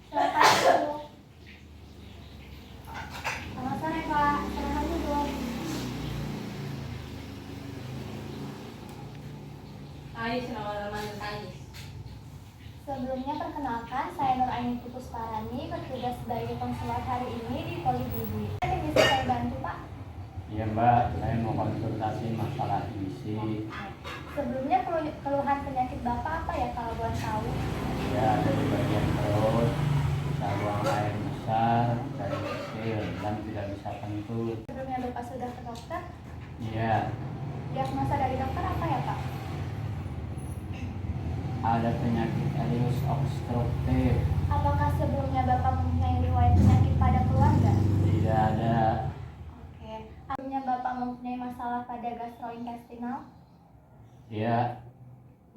Silakan duduk. Selamat sore Pak, silakan duduk. Ais, nama-nama Ais. Sebelumnya perkenalkan, saya Nur Aini Pusparani, bertugas sebagai konselor hari ini di Poli Budi. Ada yang bisa saya bantu Pak? Iya Mbak, saya mau konsultasi masalah gizi. Sebelumnya keluhan penyakit Bapak apa ya kalau boleh tahu? Ya, dari bagian perut, bisa buang air besar, dari kecil, dan tidak bisa kentut. Sebelumnya Bapak sudah ke dokter? Iya, Diagnosa dari dokter apa ya Pak? ada penyakit Elius obstruktif. Apakah sebelumnya Bapak mempunyai riwayat penyakit pada keluarga? Tidak ada. Oke. Sebelumnya Bapak mempunyai masalah pada gastrointestinal? Iya,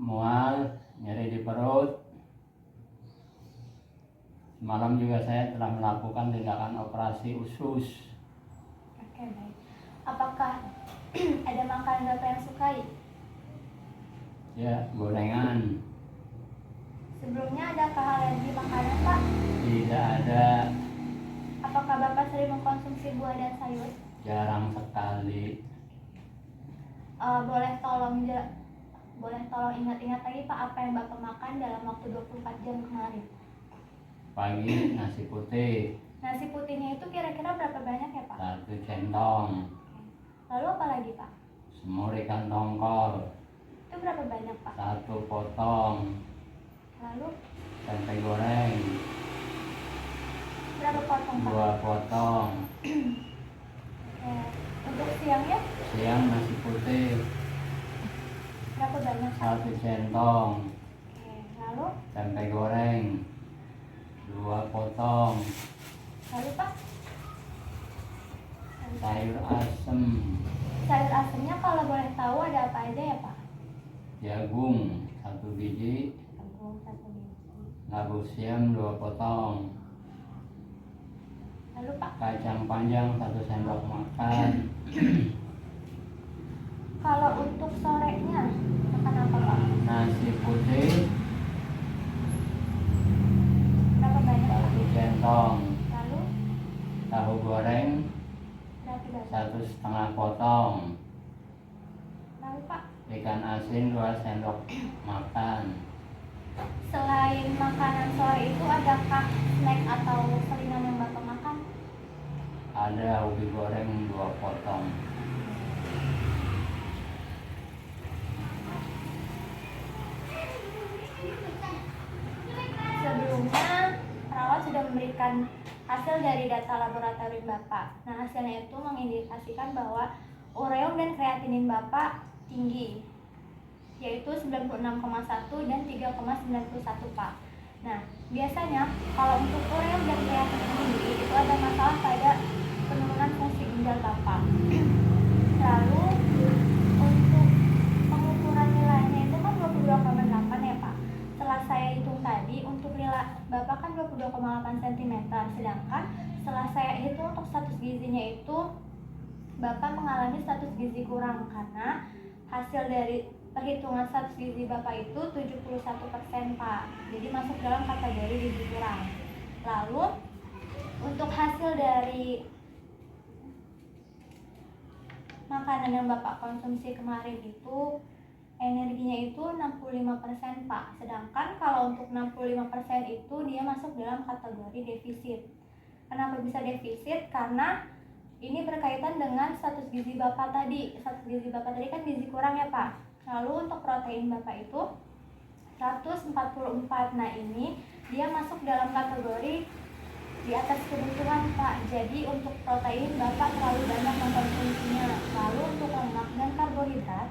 mual, nyeri di perut. Semalam juga saya telah melakukan tindakan operasi usus. Oke, baik. Apakah ada makanan Bapak yang sukai? Ya, gorengan. Sebelumnya adakah alergi makanan Pak? Tidak ada. Apakah Bapak sering mengkonsumsi buah dan sayur? Jarang sekali. Boleh tolong ingat-ingat lagi Pak apa yang Bapak makan dalam waktu 24 jam kemarin? Pagi nasi putih, Nasi putihnya itu kira-kira berapa banyak ya Pak? 1 centong. Lalu apa lagi Pak? Semur ikan tongkol, Itu berapa banyak Pak? 1 potong. Lalu Tempe goreng, berapa potong Pak? 2 potong. Oke. Untuk siangnya Siang nasi putih, berapa banyak Pak? 1 centong. Oke. Lalu Tempe goreng, 2 potong. lalu Pak? Sayur asem, Sayur asemnya kalau boleh tahu ada apa aja ya Pak? jagung 1 biji, Jagung 1 biji. labu siam 2 potong. Lalu Pak, Kacang panjang 1 sendok makan. kalau untuk sorenya makan apa Pak? Nasi putih Berapa banyak Pak? 1 centong. Lalu Tahu goreng berapa banyak? 1,5 potong. Lalu Pak, Ikan asin 2 sendok makan. selain makanan sore itu adakah snack atau selingan yang Bapak makan? Ada ubi goreng 2 potong. Sebelumnya perawat sudah memberikan hasil dari data laboratorium Bapak. Nah, hasilnya itu mengindikasikan bahwa ureum dan kreatinin Bapak tinggi, yaitu 96,1 dan 3,91 Pak. Nah, biasanya kalau untuk ureum dan kreatinin tinggi itu ada masalah pada penurunan fungsi ginjal Bapak. Lalu untuk pengukuran nilainya itu kan 22,8 ya Pak. Setelah saya hitung tadi untuk nilai Bapak kan 22,8 cm, sedangkan setelah saya hitung untuk status gizinya itu Bapak mengalami status gizi kurang karena hasil dari perhitungan status gizi Bapak itu 71% Pak. Jadi masuk dalam kategori gizi kurang. Lalu untuk hasil dari makanan yang Bapak konsumsi kemarin itu energinya itu 65% Pak. Sedangkan kalau untuk 65% itu dia masuk dalam kategori defisit. Kenapa bisa defisit? Karena ini berkaitan dengan status gizi Bapak tadi. Status gizi Bapak tadi kan gizi kurang ya Pak. Lalu untuk protein Bapak itu 144. Nah, ini dia masuk dalam kategori di atas kebutuhan Pak. Jadi untuk protein Bapak terlalu banyak mengkonsumsinya. Lalu untuk lemak dan karbohidrat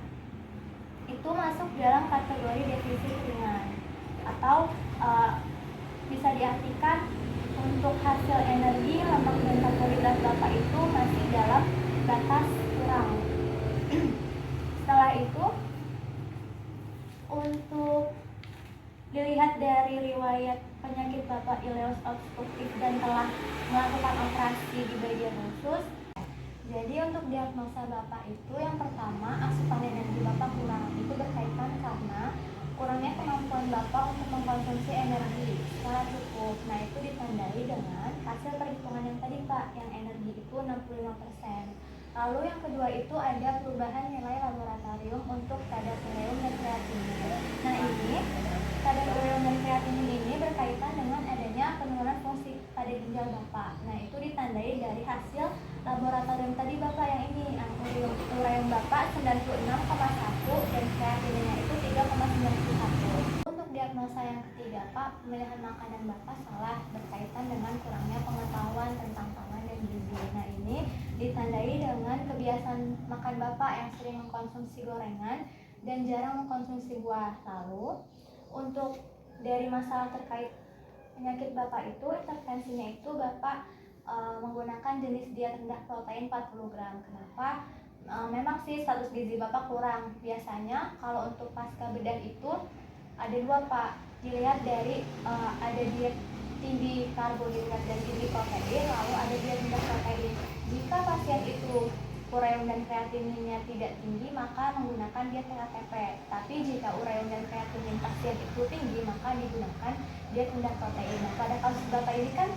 itu masuk dalam kategori defisit ringan, atau bisa diartikan untuk hasil energi lemak dan karbohidrat Bapak itu masih dalam batas kurang. Setelah itu untuk dilihat dari riwayat penyakit Bapak ileus obstruktif dan telah melakukan operasi di bagian usus. Jadi untuk diagnosa Bapak itu yang pertama asupan energi Bapak kurang. Itu berkaitan karena kurangnya kemampuan Bapak untuk mengkonsumsi energi. secara cukup. Nah, itu ditandai dengan hasil perhitungan yang tadi Pak, yang energi itu 65%. Lalu yang kedua itu ada perubahan nilai laboratorium untuk kadar ureum dan kreatinin. Nah, ini kadar ureum dan kreatinin ini berkaitan dengan adanya penurunan fungsi pada ginjal Bapak. Nah, itu ditandai dari hasil laboratorium tadi Bapak yang ini, ureum Bapak 96,1 dan kreatininnya itu 3,91. Untuk diagnosa yang ketiga Pak, pemilihan makanan Bapak salah berkaitan dengan kurangnya pengetahuan tentang pangan dan gizi. Nah, ini ditandai dengan kebiasaan makan Bapak yang sering mengkonsumsi gorengan dan jarang mengkonsumsi buah. Lalu untuk dari masalah terkait penyakit Bapak itu, intervensinya itu Bapak menggunakan jenis diet rendah protein 40 gram. Kenapa? Memang sih status gizi Bapak kurang. Biasanya kalau untuk pasca bedah itu ada dua Pak, dilihat dari ada diet tinggi karbohidrat dan tinggi protein, lalu ada diet rendah protein. Jika pasien itu ureum dan kreatininnya tidak tinggi, maka menggunakan diet THTP. Tapi jika ureum dan kreatinin pasien itu tinggi, maka digunakan diet rendah protein. Nah, pada kasus Bapak ini kan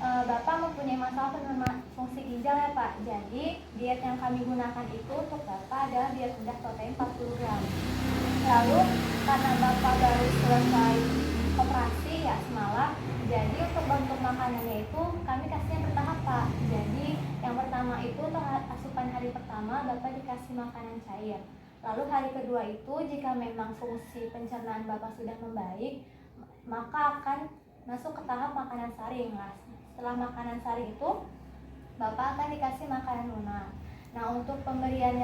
Bapak mempunyai masalah penurunan fungsi ginjal ya Pak. Jadi diet yang kami gunakan itu untuk Bapak adalah diet rendah protein 40 gram. Lalu karena Bapak baru selesai operasi ya semalam, jadi untuk bentuk makanannya itu kami kasihnya bertahap Pak. Jadi yang pertama itu untuk asupan hari pertama Bapak dikasih makanan cair. Lalu hari kedua itu jika memang fungsi pencernaan Bapak sudah membaik, maka akan masuk ke tahap makanan saring. Setelah makanan saring itu Bapak akan dikasih makanan lunak. Nah, untuk pemberian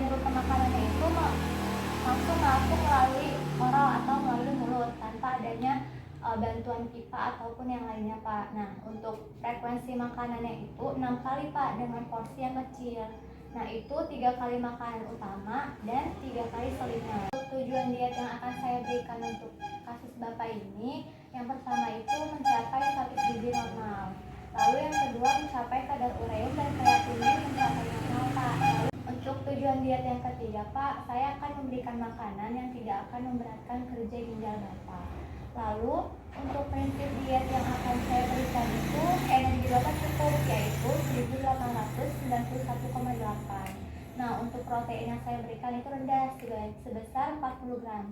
berupa makanannya itu langsung masuk melalui oral atau melalui mulut tanpa adanya bantuan pipa ataupun yang lainnya Pak. Nah, untuk frekuensi makanannya itu 6 kali Pak dengan porsi yang kecil. Nah, itu 3 kali makanan utama dan 3 kali selingan. Tujuan diet yang akan saya berikan untuk kasus Bapak ini, yang pertama itu mencapai status gizi normal. Lalu yang kedua mencapai kadar ureum dan kreatinin mencapai normal Pak. Lalu untuk tujuan diet yang ketiga Pak, saya akan memberikan makanan yang tidak akan memberatkan kerja ginjal Bapak. Lalu untuk prinsip diet yang akan saya berikan itu energi Bapak cukup, yaitu 1891,8. Nah, untuk protein yang saya berikan itu rendah sebesar 40 gram.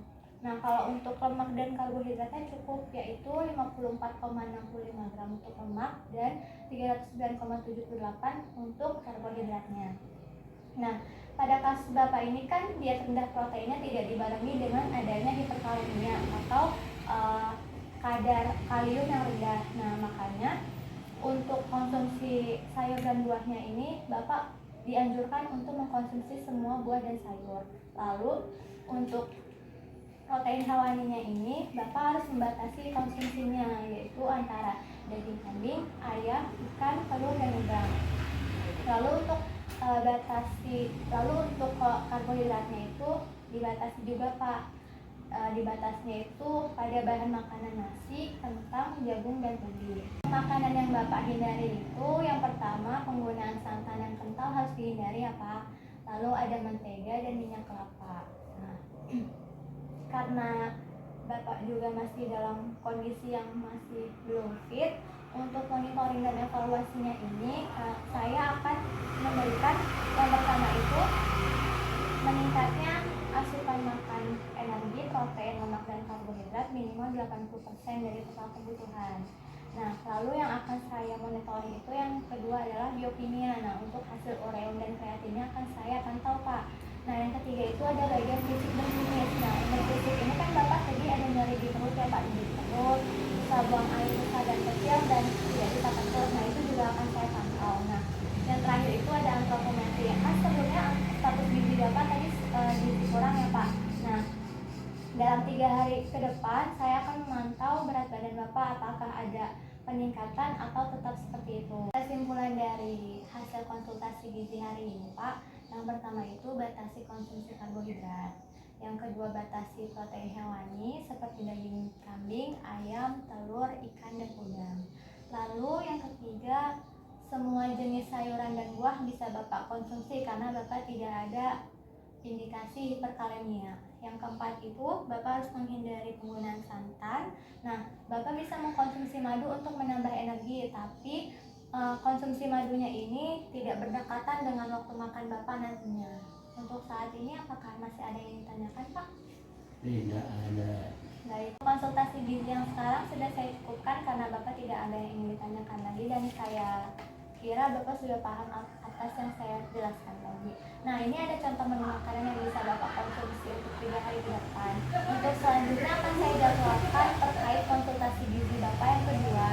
Nah, kalau untuk lemak dan karbohidratnya cukup, yaitu 54,65 gram untuk lemak dan 309,78 untuk karbohidratnya. Nah, pada kasus Bapak ini kan diet rendah proteinnya tidak dibarengi dengan adanya hiperkalemia atau kadar kalium yang rendah. Nah, makanya untuk konsumsi sayur dan buahnya ini Bapak dianjurkan untuk mengkonsumsi semua buah dan sayur. Lalu untuk protein hewaninya ini Bapak harus membatasi konsumsinya, yaitu antara daging kambing, ayam, ikan, telur, dan udang. Lalu untuk karbohidratnya itu dibatasi juga Pak. Dibatasnya itu pada bahan makanan nasi, kentang, jagung, dan ubi. Makanan yang Bapak hindari itu yang pertama penggunaan santan dan kental harus dihindari ya Pak. Lalu ada mentega dan minyak kelapa. Nah, karena Bapak juga masih dalam kondisi yang masih belum fit, untuk monitoring dan evaluasinya ini saya akan memberikan yang pertama itu meningkatnya asupan makan energi, protein, lemak, dan karbohidrat minimal 80% dari total kebutuhan. Nah, lalu yang akan saya monitoring itu yang kedua adalah biokimia. Nah, untuk hasil ureum dan kreatinnya akan saya pantau Pak. Nah, yang ketiga itu ada bagian fisik dan klinis. Nah, untuk fisik ini kan Bapak tadi ada nyeri di perut ya Pak, di perut, bisa buang air besar dan kecil dan tidak bisa kencur. Nah, itu juga akan saya pantau. Nah, yang terakhir itu ada antropometri. Kan sebelumnya status gizi Bapak tadi gizi kurang ya Pak. Nah, dalam 3 hari ke depan saya akan memantau berat badan Bapak apakah ada peningkatan atau tetap seperti itu. Kesimpulan dari hasil konsultasi gizi hari ini Pak, yang pertama itu batasi konsumsi karbohidrat. Yang kedua batasi protein hewani seperti daging kambing, ayam, telur, ikan, dan udang. Lalu yang ketiga, semua jenis sayuran dan buah bisa Bapak konsumsi karena Bapak tidak ada indikasi hiperkalemia. Yang keempat itu, Bapak harus menghindari penggunaan santan. Nah, Bapak bisa mengkonsumsi madu untuk menambah energi, tapi konsumsi madunya ini tidak berdekatan dengan waktu makan Bapak nantinya. Untuk saat ini apakah masih ada yang ditanyakan, Pak? Tidak ada. Baik, konsultasi gizi yang sekarang sudah saya cukupkan karena Bapak tidak ada yang ingin ditanyakan lagi, dan saya kira Bapak sudah paham atas yang saya jelaskan tadi. Nah, ini ada contoh menu makanan yang bisa Bapak konsumsi untuk 3 hari ke depan. Untuk selanjutnya akan saya jadwalkan terkait konsultasi gizi Bapak yang kedua.